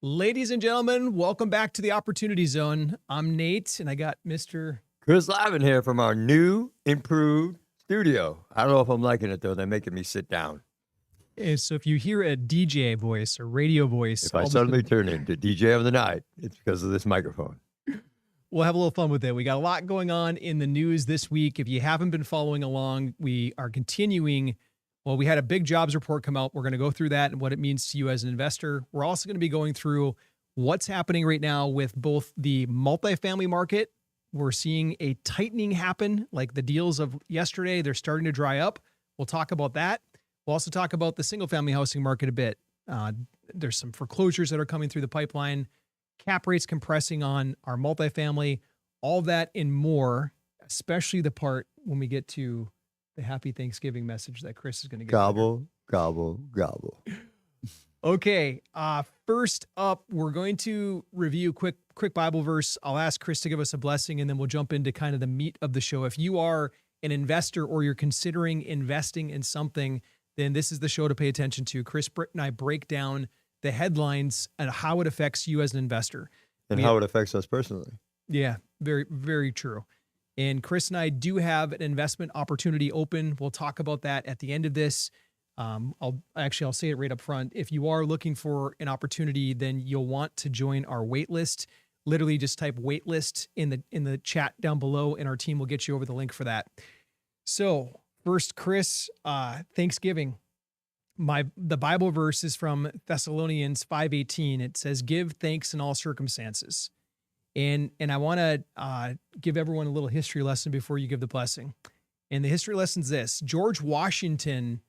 Ladies and gentlemen, welcome back to the Opportunity Zone. I'm Nate, and I got Mr. Chris Lavin here from our new, improved studio. I don't know if I'm liking it, though. They're making me sit down. So if you hear a DJ voice or radio voice, If I suddenly turn into DJ of the night, it's because of this microphone. we'll have a little fun with it. We got a lot going on in the news this week. If you haven't been following along, we are continuing. Well, we had a big jobs report come out. We're going to go through that and what it means to you as an investor. We're also going to be going through what's happening right now with both the multifamily market. We're seeing a tightening happen, like the deals of yesterday, they're starting to dry up. We'll talk about that. We'll also talk about the single family housing market a bit. There's some foreclosures that are coming through the pipeline, cap rates compressing on our multifamily, all that and more, especially the part when we get to the happy Thanksgiving message that Chris is going to get. Gobble, gobble, gobble. Okay. First up, we're going to review quick Bible verse. I'll ask Chris to give us a blessing, and then we'll jump into kind of the meat of the show. If you are an investor or you're considering investing in something, then this is the show to pay attention to. Chris, Britt, and I break down the headlines and how it affects you as an investor. And how it affects us personally. Yeah, very, very true. And Chris and I do have an investment opportunity open. We'll talk about that at the end of this. I'll say it right up front. If you are looking for an opportunity, then you'll want to join our wait list. Literally just type wait list in the chat down below, and our team will get you over the link for that. So first, Chris, Thanksgiving. The Bible verse is from Thessalonians 5:18. It says, "Give thanks in all circumstances." And I want to give everyone a little history lesson before you give the blessing. And the history lesson is this: George Washington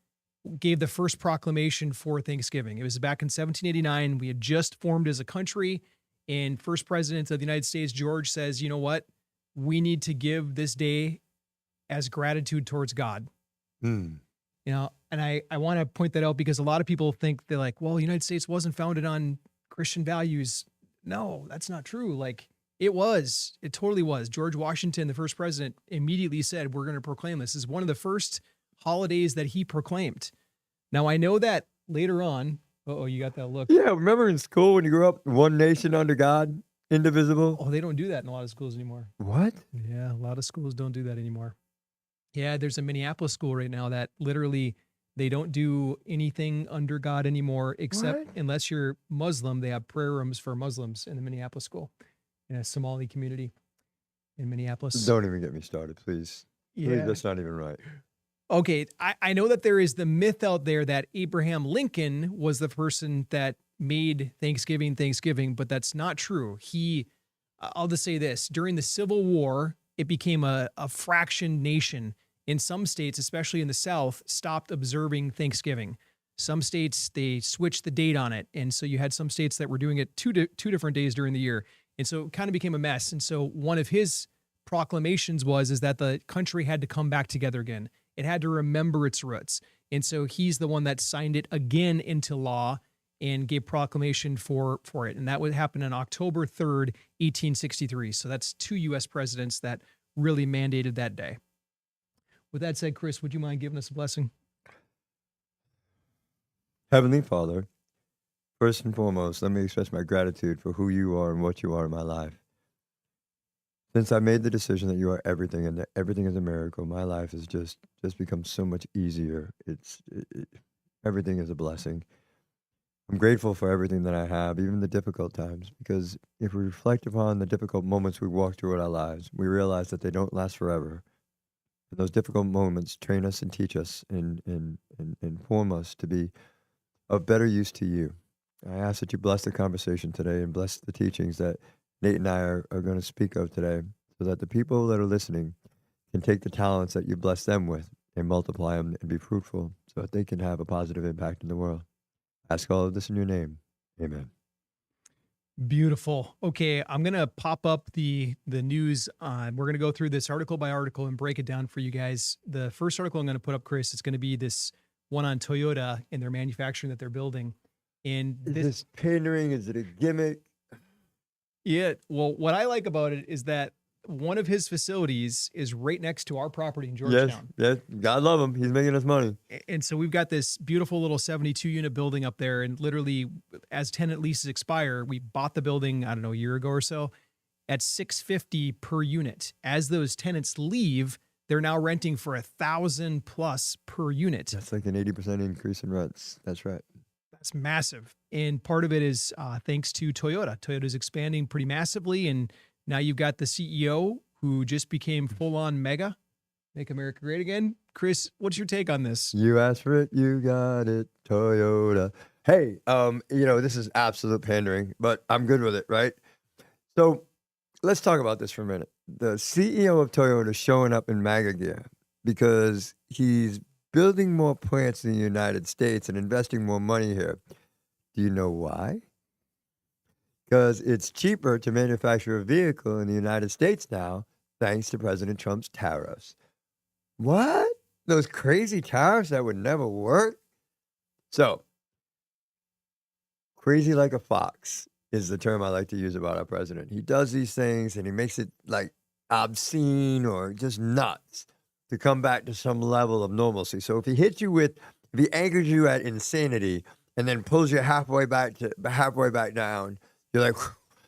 gave the first proclamation for Thanksgiving. It was back in 1789. We had just formed as a country, and first president of the United States, George, says, you know what? We need to give this day as gratitude towards God. You know, and I want to point that out because a lot of people think they're like, well, the United States wasn't founded on Christian values. No, that's not true. Like, it totally was. George Washington, the first president, immediately said, we're going to proclaim this. This is one of the first holidays that he proclaimed. Now, I know that later on, you got that look. Yeah, remember in school when you grew up, one nation under God, indivisible? Oh, they don't do that in a lot of schools anymore. What? Yeah, a lot of schools don't do that anymore. Yeah, there's a Minneapolis school right now that literally they don't do anything under God anymore, except unless you're Muslim, they have prayer rooms for Muslims in the Minneapolis school, in a Somali community in Minneapolis. Don't even get me started, please. Yeah. Please, that's not even right. Okay, I know that there is the myth out there that Abraham Lincoln was the person that made Thanksgiving, but that's not true. I'll just say this, during the Civil War, it became a fraction nation. In some states, especially in the South, stopped observing Thanksgiving. Some states, they switched the date on it. And so you had some states that were doing it two different days during the year. And so it kind of became a mess. And so one of his proclamations is that the country had to come back together again. It had to remember its roots. And so he's the one that signed it again into law and gave proclamation for it. And that would happen on October 3rd, 1863. So that's 2 U.S. presidents that really mandated that day. With that said, Chris, would you mind giving us a blessing? Heavenly Father, first and foremost, let me express my gratitude for who you are and what you are in my life. Since I made the decision that you are everything and that everything is a miracle, my life has just become so much easier. Everything is a blessing. I'm grateful for everything that I have, even the difficult times, because if we reflect upon the difficult moments we walk through in our lives, we realize that they don't last forever. And those difficult moments train us and teach us and form us to be of better use to you. I ask that you bless the conversation today and bless the teachings that Nate and I are going to speak of today, so that the people that are listening can take the talents that you bless them with and multiply them and be fruitful so that they can have a positive impact in the world. I ask all of this in your name. Amen. Beautiful. Okay, I'm going to pop up the news. We're going to go through this article by article and break it down for you guys. The first article I'm going to put up, Chris, is going to be this one on Toyota and their manufacturing that they're building. And Is this pandering? Is it a gimmick? Yeah. Well, what I like about it is that one of his facilities is right next to our property in Yes, Georgetown. yes. God love him. He's making us money. And so we've got this beautiful little 72 unit building up there. And literally, as tenant leases expire, we bought the building, I don't know, a year ago or so at $650 per unit. As those tenants leave, they're now renting for $1,000 plus per unit. That's like an 80% increase in rents. That's right. That's massive. And part of it is thanks to Toyota. Toyota's expanding pretty massively. And now you've got the CEO who just became full on mega. Make America Great Again. Chris, what's your take on this? You asked for it, you got it, Toyota. Hey, this is absolute pandering, but I'm good with it, right? So let's talk about this for a minute. The CEO of Toyota is showing up in MAGA gear because he's building more plants in the United States and investing more money here. Do you know why? Because it's cheaper to manufacture a vehicle in the United States now, thanks to President Trump's tariffs. What? Those crazy tariffs that would never work? So, crazy like a fox is the term I like to use about our president. He does these things and he makes it like obscene or just nuts to come back to some level of normalcy. So if he anchors you at insanity and then pulls you halfway back down, you're like,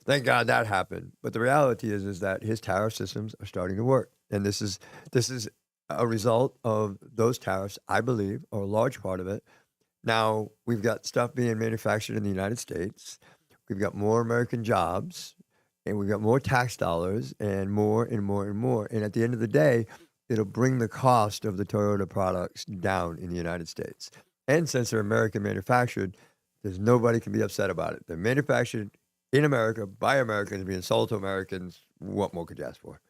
thank God that happened. But the reality is that his tariff systems are starting to work. And this is a result of those tariffs, I believe, or a large part of it. Now, we've got stuff being manufactured in the United States. We've got more American jobs, and we've got more tax dollars, and more and more and more. And at the end of the day, it'll bring the cost of the Toyota products down in the United States. And since they're American manufactured, nobody can be upset about it. They're manufactured in America by Americans, being sold to Americans. What more could you ask for?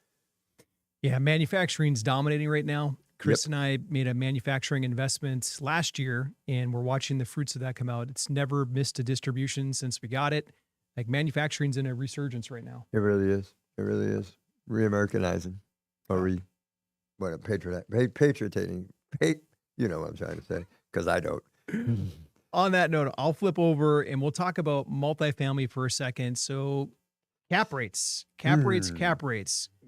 Yeah, manufacturing's dominating right now. Chris Yep. and I made a manufacturing investment last year, and we're watching the fruits of that come out. It's never missed a distribution since we got it. Like, manufacturing's in a resurgence right now. It really is. It really is. Re-Americanizing. Or patriotating. You know what I'm trying to say, because I don't. On that note, I'll flip over and we'll talk about multifamily for a second. So cap rates.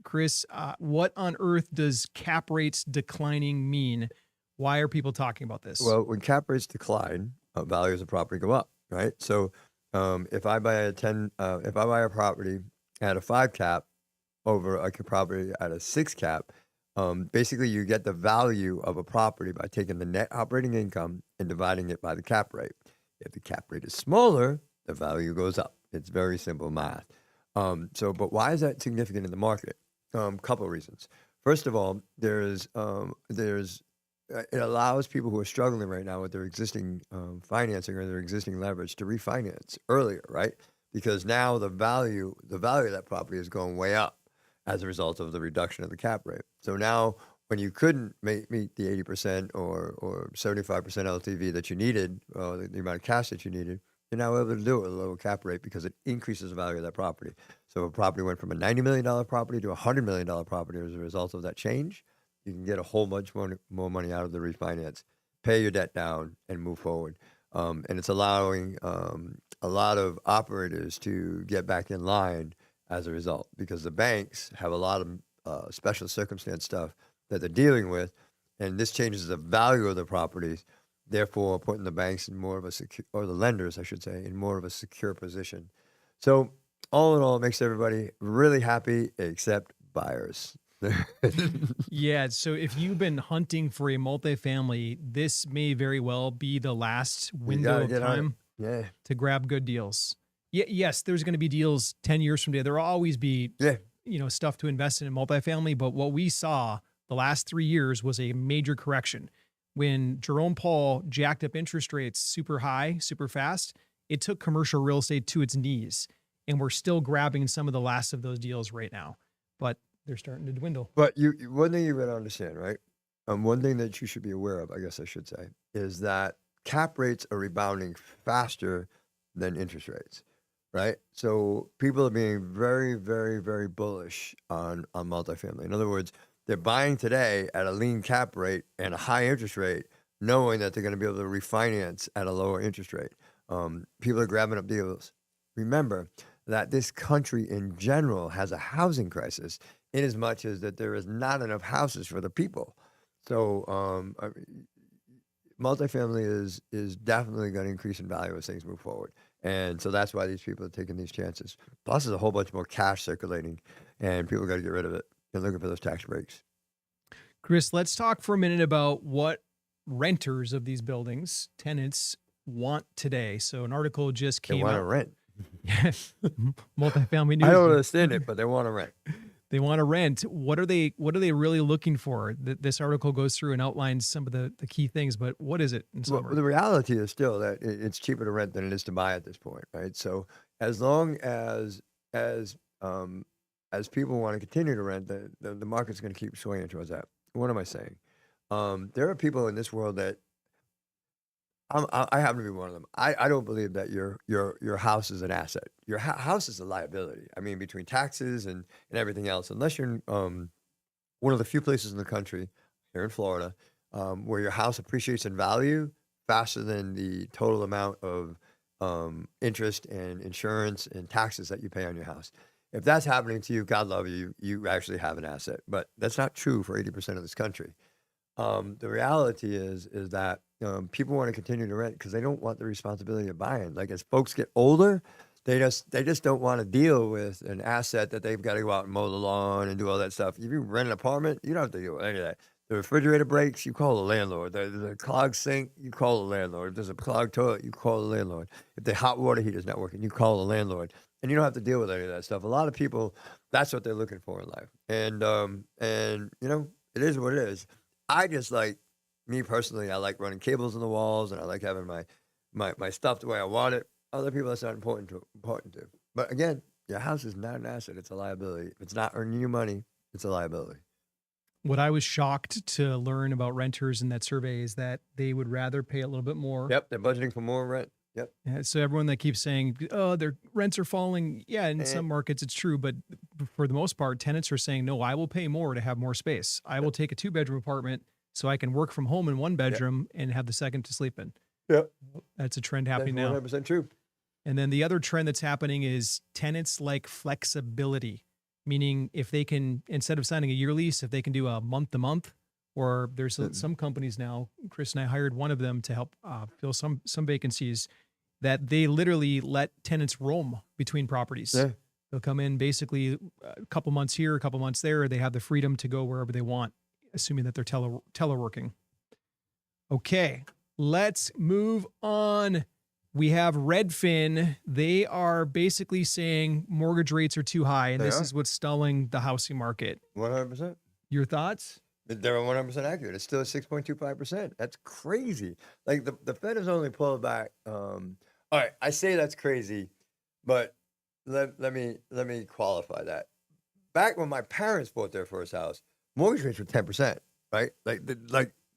Chris, what on earth does cap rates declining mean? Why are people talking about this? Well, when cap rates decline, values of property go up, right? So if I buy a property at a 5 cap over a property at a 6 cap, basically you get the value of a property by taking the net operating income and dividing it by the cap rate. If the cap rate is smaller, the value goes up. It's very simple math. But why is that significant in the market? Couple of reasons. First of all, it allows people who are struggling right now with their existing financing or their existing leverage to refinance earlier, right? Because now the value of that property is going way up as a result of the reduction of the cap rate. So now when you couldn't meet the 80% or 75% LTV that you needed, the amount of cash that you needed, you're now able to do it with a lower cap rate because it increases the value of that property. So if a property went from a $90 million property to a $100 million property as a result of that change, you can get a whole bunch more money out of the refinance, pay your debt down, and move forward. And it's allowing a lot of operators to get back in line as a result, because the banks have a lot of special circumstance stuff that they're dealing with, and this changes the value of the properties, therefore putting the banks in more of a secure, or the lenders, I should say, in more of a secure position. So all in all, it makes everybody really happy except buyers. Yeah. So if you've been hunting for a multifamily, this may very well be the last window of time to grab good deals. Yeah. Yes, there's going to be deals 10 years from today. There will always be, stuff to invest in multifamily. But what we saw the last 3 years was a major correction. When Jerome Powell jacked up interest rates super high, super fast, it took commercial real estate to its knees. And we're still grabbing some of the last of those deals right now. But they're starting to dwindle. But one thing you got to understand, right? One thing that you should be aware of, I guess I should say, is that cap rates are rebounding faster than interest rates, right? So people are being very, very, very bullish on multifamily. In other words, they're buying today at a lean cap rate and a high interest rate, knowing that they're going to be able to refinance at a lower interest rate. People are grabbing up deals. Remember that this country in general has a housing crisis. in as much as that there is not enough houses for the people. So multifamily is definitely going to increase in value as things move forward. And so that's why these people are taking these chances. Plus, there's a whole bunch more cash circulating, and people got to get rid of it. They're looking for those tax breaks. Chris, let's talk for a minute about what renters of these buildings, tenants, want today. So an article just They came want to out. rent. Multifamily news. I don't understand it, but they want to rent. They want to rent. What are they really looking for? This article goes through and outlines some of the key things, but what is it in Well, summary? the reality is still that it's cheaper to rent than it is to buy at this point, right? So as long as people want to continue to rent, the market's going to keep swinging towards that. What am I saying? There are people in this world that I happen to be one of them. I don't believe that your house is an asset. Your house is a liability. I mean, between taxes and everything else, unless you're in one of the few places in the country, here in Florida, where your house appreciates in value faster than the total amount of interest and insurance and taxes that you pay on your house. If that's happening to you, God love you, you actually have an asset. But that's not true for 80% of this country. The reality is that people want to continue to rent because they don't want the responsibility of buying. Like as folks get older, they just don't want to deal with an asset that they've got to go out and mow the lawn and do all that stuff. If you rent an apartment, you don't have to deal with any of that. The refrigerator breaks, you call the landlord. The clogged sink, you call the landlord. If there's a clogged toilet, you call the landlord. If the hot water heater's not working, you call the landlord. And you don't have to deal with any of that stuff. A lot of people, that's what they're looking for in life. And it is what it is. I just like, me personally, I like running cables in the walls, and I like having my stuff the way I want it. Other people, that's not important to. But again, your house is not an asset; it's a liability. If it's not earning you money, it's a liability. What I was shocked to learn about renters in that survey is that they would rather pay a little bit more. Yep, they're budgeting for more rent. Yep. Yeah, so everyone that keeps saying, "Oh, their rents are falling," yeah, in some markets it's true, but for the most part, tenants are saying, "No, I will pay more to have more space. I will take a 2-bedroom apartment so I can work from home in 1 bedroom and have the second to sleep in." Yep. That's a trend happening now. 100% true. And then the other trend that's happening is tenants like flexibility, meaning if they can, instead of signing a year lease, if they can do a month to month, or there's some companies now, Chris and I hired one of them to help fill some vacancies, that they literally let tenants roam between properties. Yeah. They'll come in basically a couple months here, a couple months there. They have the freedom to go wherever they want, assuming that they're teleworking. Okay, let's move on. We have Redfin. They are basically saying mortgage rates are too high, and this is what's stalling the housing market. 100%. Your thoughts? They're 100% accurate. It's still at 6.25%. That's crazy. Like the Fed has only pulled back. All right, I say that's crazy, but let me qualify that. Back when my parents bought their first house, mortgage rates were 10%, right? Like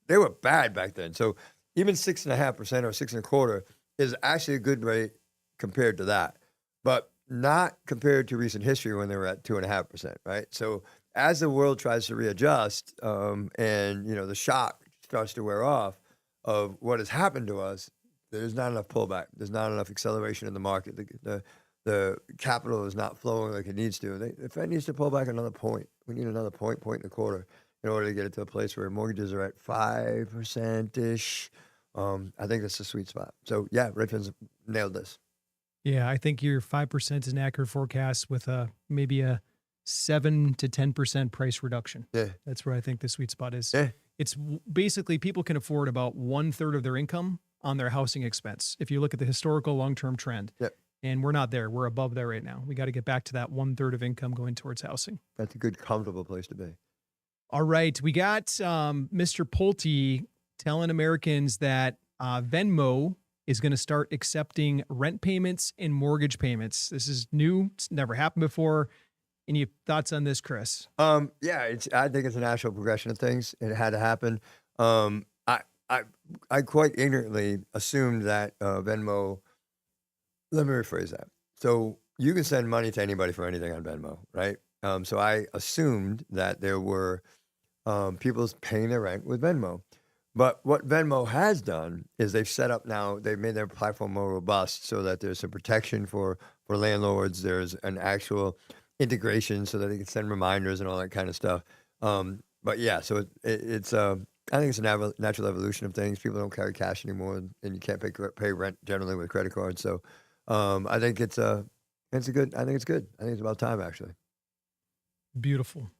they were bad back then. So even 6.5% or 6.25% is actually a good rate compared to that, but not compared to recent history when they were at 2.5%, right? So as the world tries to readjust, and the shock starts to wear off of what has happened to us, there's not enough pullback. There's not enough acceleration in the market. The capital is not flowing like it needs to. The Fed needs to pull back another point. We need another point and a quarter in order to get it to a place where mortgages are at 5%-ish. I think that's the sweet spot. So yeah, Redfin's nailed this. Yeah, I think your 5% is an accurate forecast with maybe a 7 to 10% price reduction. Yeah. That's where I think the sweet spot is. Yeah. It's basically people can afford about 1/3 of their income on their housing expense. If you look at the historical long-term trend, Yep. And we're not there. We're above there right now. We got to get back to that 1/3 of income going towards housing. That's a good, comfortable place to be. All right. We got Mr. Pulte telling Americans that Venmo is going to start accepting rent payments and mortgage payments. This is new. It's never happened before. Any thoughts on this, Chris? Yeah, I think it's a natural progression of things. It had to happen. I quite ignorantly assumed that Venmo. Let me rephrase that. So you can send money to anybody for anything on Venmo, right? So I assumed that there were people paying their rent with Venmo. But what Venmo has done is they've made their platform more robust so that there's some protection for landlords. There's an actual integration so that they can send reminders and all that kind of stuff. But yeah, so it's I think it's a natural evolution of things. People don't carry cash anymore, and you can't pay rent generally with credit cards. So I think it's good. I think it's good. I think it's about time, actually. Beautiful.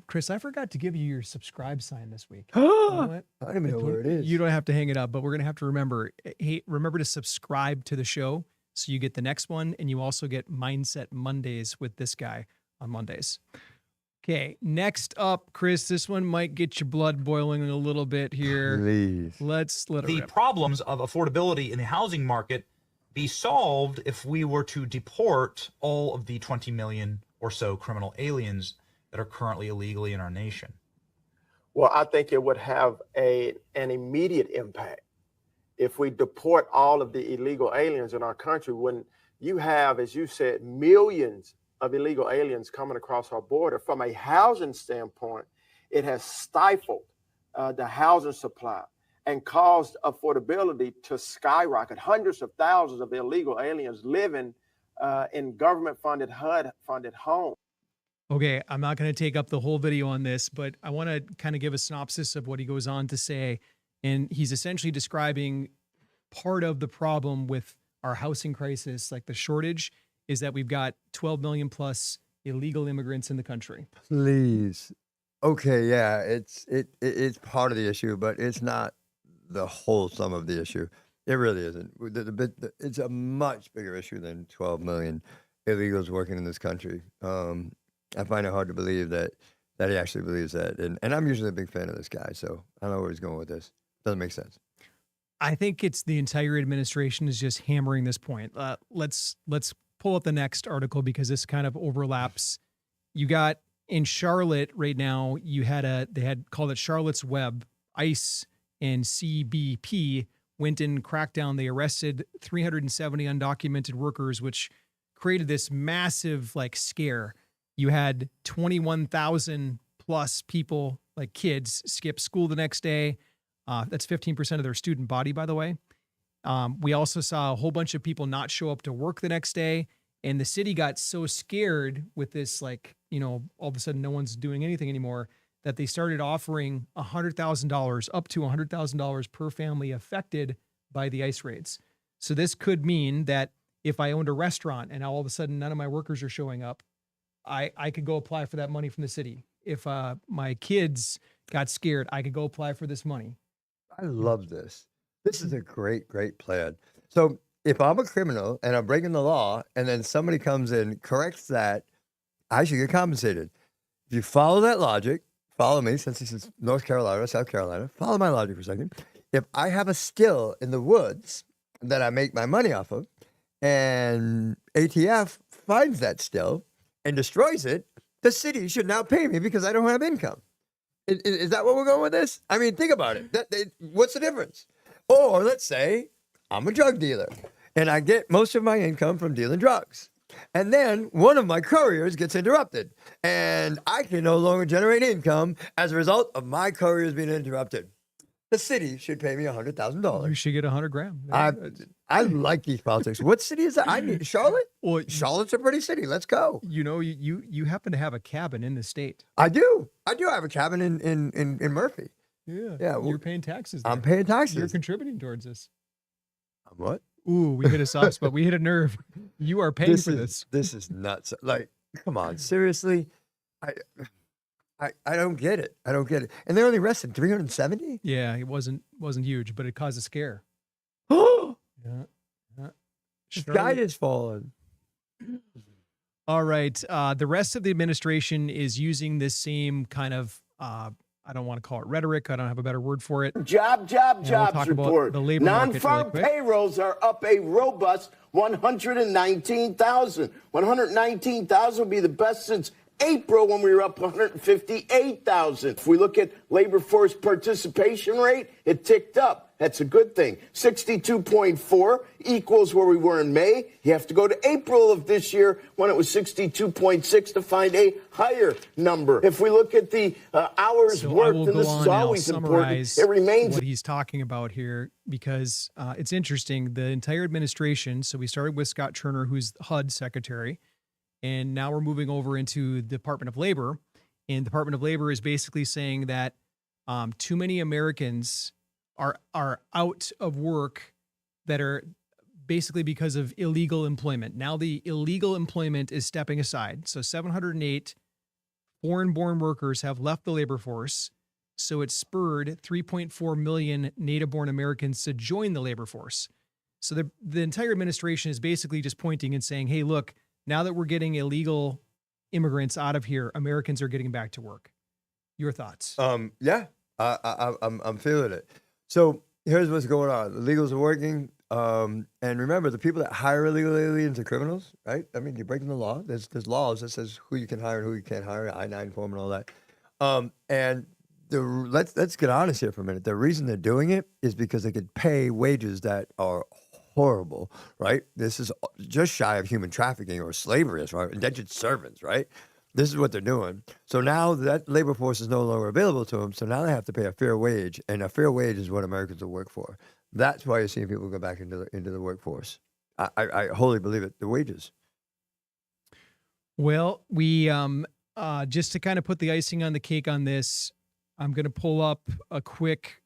Chris, I forgot to give you your subscribe sign this week. I You know what? don't even know where it is. You don't have to hang it up, but we're going to have to remember. Hey, remember to subscribe to the show so you get the next one, and you also get Mindset Mondays with this guy on Mondays. Okay, next up, Chris, this one might get your blood boiling a little bit here. Please. Let's let it The rip. problems of affordability in the housing market be solved if we were to deport all of the 20 million or so criminal aliens that are currently illegally in our nation? Well, I think it would have an immediate impact if we deport all of the illegal aliens in our country. When you have, as you said, millions of illegal aliens coming across our border, from a housing standpoint, it has stifled the housing supply and caused affordability to skyrocket. Hundreds of thousands of illegal aliens living in government-funded, HUD-funded homes. Okay, I'm not going to take up the whole video on this, but I want to kind of give a synopsis of what he goes on to say. And he's essentially describing part of the problem with our housing crisis, like the shortage, is that we've got 12 million plus illegal immigrants in the country. Please. Okay, yeah, it's part of the issue, but it's not the whole sum of the issue. It really isn't. It's a much bigger issue than 12 million illegals working in this country. I find it hard to believe that he actually believes that. And I'm usually a big fan of this guy, so I don't know where he's going with this. Doesn't make sense. I think it's the entire administration is just hammering this point. Let's pull up the next article because this kind of overlaps. You got in Charlotte right now, they had called it Charlotte's Web. ICE and CBP went in, cracked down. They arrested 370 undocumented workers, which created this massive scare. You had 21,000 plus people, like kids, skip school the next day. That's 15% of their student body, by the way. We also saw a whole bunch of people not show up to work the next day. And the city got so scared with this, all of a sudden no one's doing anything anymore, that they started offering $100,000, up to $100,000 per family affected by the ICE raids. So this could mean that if I owned a restaurant and all of a sudden none of my workers are showing up, I could go apply for that money from the city. If my kids got scared, I could go apply for this money. I love this. This is a great, great plan. So if I'm a criminal and I'm breaking the law and then somebody comes in, corrects that, I should get compensated. If you follow that logic, follow me, since this is North Carolina or South Carolina, follow my logic for a second. If I have a still in the woods that I make my money off of, and ATF finds that still and destroys it, the city should now pay me because I don't have income. Is that what we're going with this? I mean, think about it. What's the difference? Or let's say I'm a drug dealer and I get most of my income from dealing drugs. And then one of my couriers gets interrupted and I can no longer generate income as a result of my couriers being interrupted. The city should pay me $100,000. You should get $100,000. I like these politics. What city is that? I need Charlotte. Well, Charlotte's a pretty city. Let's go. You happen to have a cabin in the state. I do. I have a cabin in Murphy. Yeah. Yeah. Well, you're paying taxes there. I'm paying taxes. You're contributing towards this. What? Ooh, we hit a soft spot. We hit a nerve. You are paying for this. This is nuts. Come on, seriously. I don't get it. I don't get it. And they only arrested 370? Yeah, it wasn't huge, but it caused a scare. Oh, Yeah. the sky is falling. All right. The rest of the administration is using this same kind of, I don't want to call it rhetoric. I don't have a better word for it. Jobs talk about report. the labor market Non-farm really quick. payrolls are up a robust 119,000. 119,000 will be the best since April, when we were up 158,000. If we look at labor force participation rate, it ticked up. That's a good thing. 62.4 equals where we were in May. You have to go to April of this year when it was 62.6 to find a higher number. If we look at the hours worked, and this is always important, it remains what he's talking about here because it's interesting. The entire administration, so we started with Scott Turner, who's HUD Secretary, And now we're moving over into the Department of Labor. And the Department of Labor is basically saying that too many Americans are out of work that are basically because of illegal employment. Now the illegal employment is stepping aside. So 708 foreign-born workers have left the labor force. So it spurred 3.4 million native-born Americans to join the labor force. So the entire administration is basically just pointing and saying, hey, look, now that we're getting illegal immigrants out of here, Americans are getting back to work. Your thoughts? Yeah, I'm feeling it. So here's what's going on. The illegals are working. And remember, the people that hire illegal aliens are criminals, right? I mean, you're breaking the law. There's laws that says who you can hire and who you can't hire, I-9 form and all that. And let's get honest here for a minute. The reason they're doing it is because they could pay wages that are horrible, right? This is just shy of human trafficking or slavery, right? Indentured servants, right? This is what they're doing. So now that labor force is no longer available to them. So now they have to pay a fair wage, and a fair wage is what Americans will work for. That's why you're seeing people go back into the workforce. I wholly believe it. The wages. Well, we just to kind of put the icing on the cake on this, I'm going to pull up a quick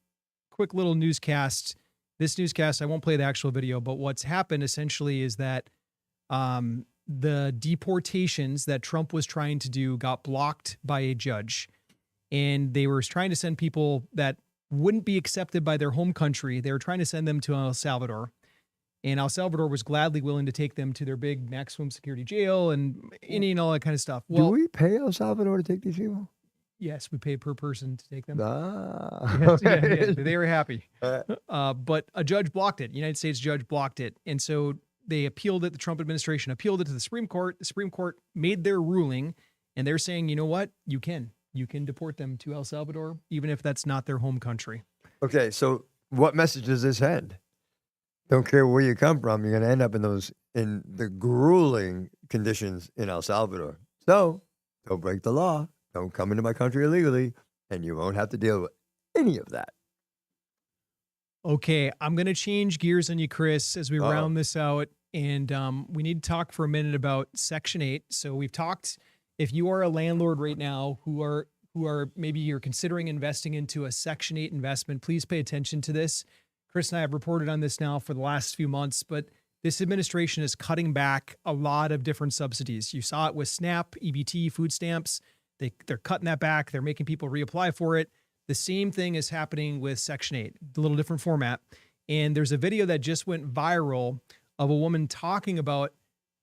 little newscast. This newscast, I won't play the actual video, but what's happened essentially is that the deportations that Trump was trying to do got blocked by a judge. And they were trying to send people that wouldn't be accepted by their home country. They were trying to send them to El Salvador. And El Salvador was gladly willing to take them to their big maximum security jail and all that kind of stuff. Well, do we pay El Salvador to take these people? Yes, we pay per person to take them. Yes, yeah, they were happy. But a judge blocked it. United States judge blocked it. And so they appealed it. The Trump administration appealed it to the Supreme Court. The Supreme Court made their ruling, and they're saying, you know what? You can deport them to El Salvador, even if that's not their home country. Okay, so what message does this send? Don't care where you come from, you're going to end up in the grueling conditions in El Salvador. So don't break the law. Don't come into my country illegally, and you won't have to deal with any of that. Okay, I'm going to change gears on you, Chris, as we round this out. And we need to talk for a minute about Section 8. So we've talked, if you are a landlord right now who are maybe you're considering investing into a Section 8 investment, please pay attention to this. Chris and I have reported on this now for the last few months, but this administration is cutting back a lot of different subsidies. You saw it with SNAP, EBT, food stamps. They're cutting that back. They're making people reapply for it. The same thing is happening with Section 8, a little different format. And there's a video that just went viral of a woman talking about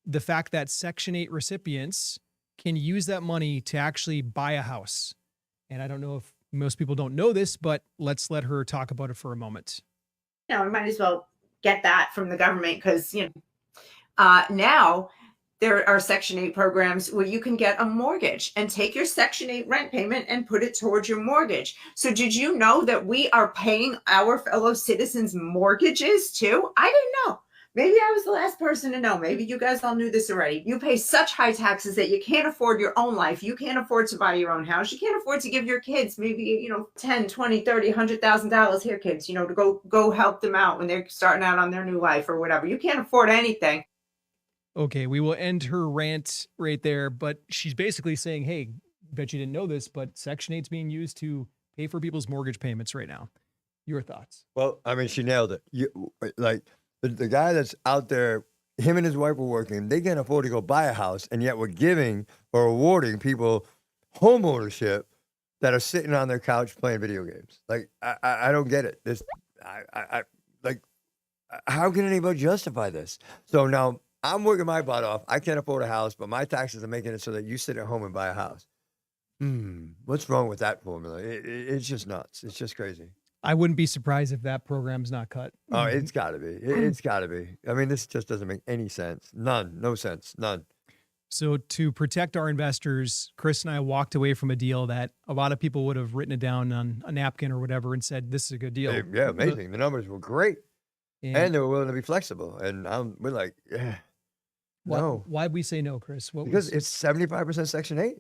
the fact that Section 8 recipients can use that money to actually buy a house. And I don't know if most people don't know this, but let's let her talk about it for a moment. We might as well get that from the government because, now there are Section 8 programs where you can get a mortgage and take your Section 8 rent payment and put it towards your mortgage. So did you know that we are paying our fellow citizens' mortgages too? I didn't know. Maybe I was the last person to know. Maybe you guys all knew this already. You pay such high taxes that you can't afford your own life. You can't afford to buy your own house. You can't afford to give your kids maybe, $10, $20, $30, $100,000 here, kids, to go help them out when they're starting out on their new life or whatever. You can't afford anything. Okay, we will end her rant right there, but she's basically saying, hey, bet you didn't know this, but Section 8 is being used to pay for people's mortgage payments right now. Your thoughts? Well, I mean, she nailed it. The guy that's out there, him and his wife were working, they can't afford to go buy a house, and yet we're giving or awarding people home ownership that are sitting on their couch playing video games. Like, I don't get it. How can anybody justify this? So now I'm working my butt off. I can't afford a house, but my taxes are making it so that you sit at home and buy a house. What's wrong with that formula? It's just nuts. It's just crazy. I wouldn't be surprised if that program's not cut. Oh, it's got to be. It's got to be. I mean, this just doesn't make any sense. None. No sense. None. So to protect our investors, Chris and I walked away from a deal that a lot of people would have written it down on a napkin or whatever and said, this is a good deal. Yeah, amazing. The numbers were great. And they were willing to be flexible. And we're like, yeah. No. Why'd we say no, Chris? Because it's 75% Section 8.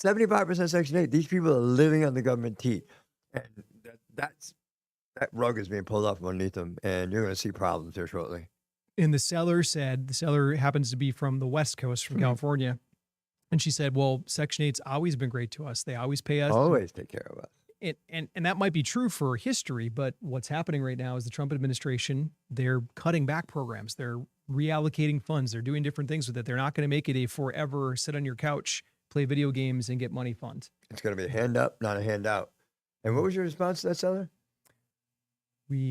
75% Section 8. These people are living on the government teat. And that rug is being pulled off from underneath them, and you're going to see problems here shortly. And the seller happens to be from the West Coast, from California. And she said, well, Section 8's always been great to us. They always pay us. Always take care of us. And that might be true for history, but what's happening right now is the Trump administration, they're cutting back programs. They're reallocating funds. They're doing different things with it. They're not going to make it a forever sit on your couch, play video games, and get money fund. It's going to be a hand up, not a handout. And what was your response to that seller?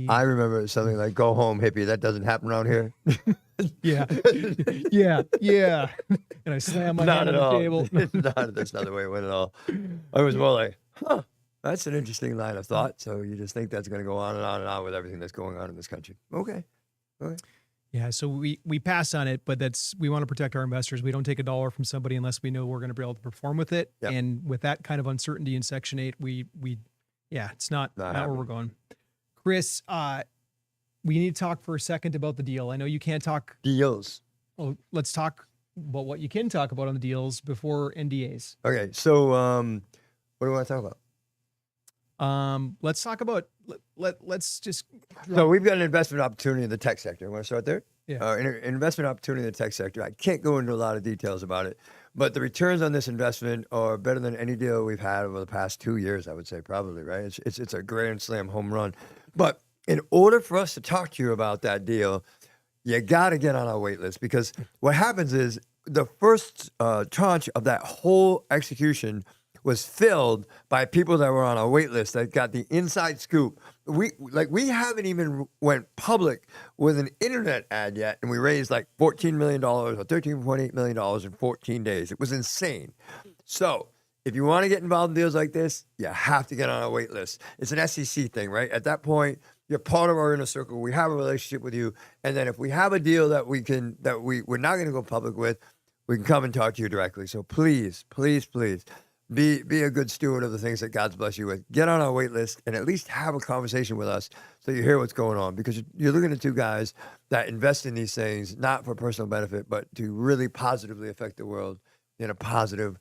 I remember something like, go home, hippie. That doesn't happen around here. Yeah. Yeah. And I slam my hand on the table. That's not the way it went at all. I was more like, that's an interesting line of thought. So you just think that's going to go on and on and on with everything that's going on in this country. Okay. Yeah, so we pass on it, but we want to protect our investors. We don't take a dollar from somebody unless we know we're going to be able to perform with it. Yep. And with that kind of uncertainty in Section 8, it's not where we're going. Chris, we need to talk for a second about the deal. I know you can't talk deals. Oh, let's talk about what you can talk about on the deals before NDAs. Okay, so what do you want to talk about? Let's talk about let's just. So we've got an investment opportunity in the tech sector. You want to start there? Yeah. An investment opportunity in the tech sector. I can't go into a lot of details about it, but the returns on this investment are better than any deal we've had over the past 2 years. I would say probably, right? It's a grand slam home run. But in order for us to talk to you about that deal, you got to get on our wait list, because what happens is the first tranche of that whole execution was filled by people that were on our wait list that got the inside scoop. We haven't even went public with an internet ad yet, and we raised like $14 million or $13.8 million in 14 days. It was insane. So if you want to get involved in deals like this, you have to get on our wait list. It's an SEC thing, right? At that point, you're part of our inner circle. We have a relationship with you, and then if we have a deal that we're not going to go public with, we can come and talk to you directly. So please, please, please. Be a good steward of the things that God's blessed you with. Get on our wait list and at least have a conversation with us so you hear what's going on, because you're looking at two guys that invest in these things, not for personal benefit, but to really positively affect the world in a positive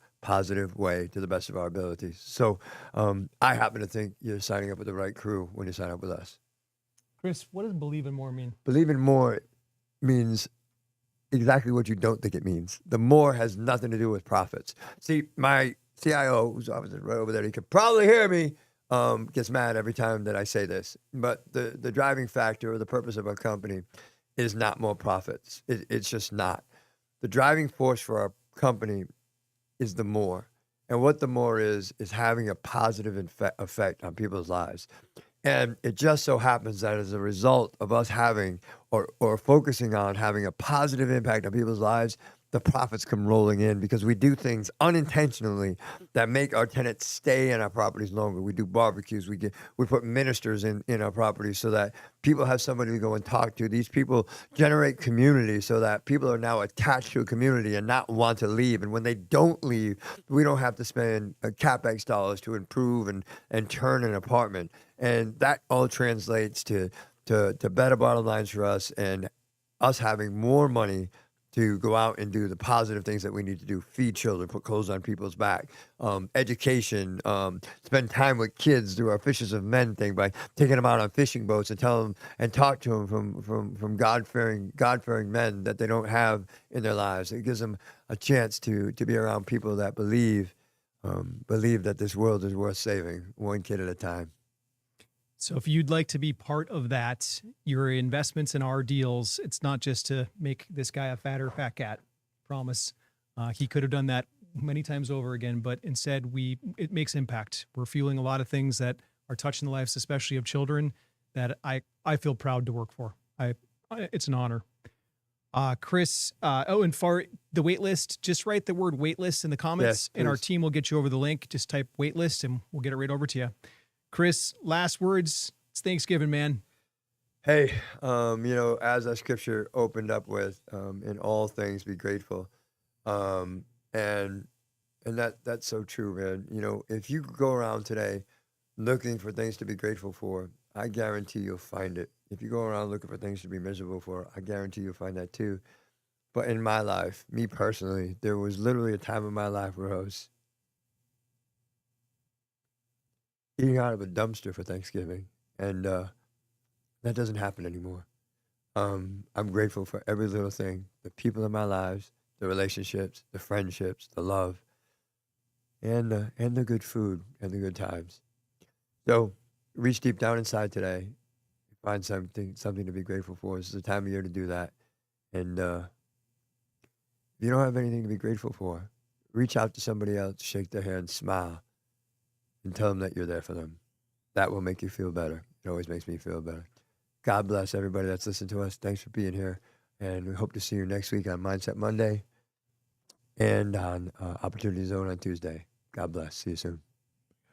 way to the best of our abilities. So I happen to think you're signing up with the right crew when you sign up with us. Chris, what does believe in more mean? Believe in more means exactly what you don't think it means. The more has nothing to do with profits. See, my CIO, who's obviously right over there, he could probably hear me, gets mad every time that I say this. But the driving factor or the purpose of our company is not more profits. It's just not. The driving force for our company is the more. And what the more is having a positive effect on people's lives. And it just so happens that as a result of us having or focusing on having a positive impact on people's lives, the profits come rolling in because we do things unintentionally that make our tenants stay in our properties longer. We do barbecues. We put ministers in our properties so that people have somebody to go and talk to. These people generate community so that people are now attached to a community and not want to leave. And when they don't leave, we don't have to spend CapEx dollars to improve and turn an apartment. And that all translates to better bottom lines for us and us having more money to go out and do the positive things that we need to do, feed children, put clothes on people's back, education, spend time with kids, do our Fishers of Men thing by taking them out on fishing boats and tell them and talk to them from God-fearing men that they don't have in their lives. It gives them a chance to be around people that believe that this world is worth saving, one kid at a time. So if you'd like to be part of that, your investments in our deals, it's not just to make this guy a fatter fat cat. Promise. He could have done that many times over again, but instead it makes impact. We're fueling a lot of things that are touching the lives, especially of children, that I feel proud to work for. It's an honor. Chris, and for the wait list, just write the word wait list in the comments, and our team will get you over the link. Just type wait list and we'll get it right over to you. Chris, last words. It's Thanksgiving, man. Hey, as our scripture opened up with, in all things be grateful. And that's so true, man. If you go around today looking for things to be grateful for, I guarantee you'll find it. If you go around looking for things to be miserable for, I guarantee you'll find that too. But in my life, me personally, there was literally a time in my life where I was eating out of a dumpster for Thanksgiving, and that doesn't happen anymore. I'm grateful for every little thing, the people in my lives, the relationships, the friendships, the love, and the good food and the good times. So reach deep down inside today, find something to be grateful for. This is the time of year to do that. And if you don't have anything to be grateful for, reach out to somebody else, shake their hand, smile, and tell them that you're there for them. That will make you feel better. It always makes me feel better. God bless everybody that's listened to us. Thanks for being here. And we hope to see you next week on Mindset Monday and on Opportunity Zone on Tuesday. God bless. See you soon.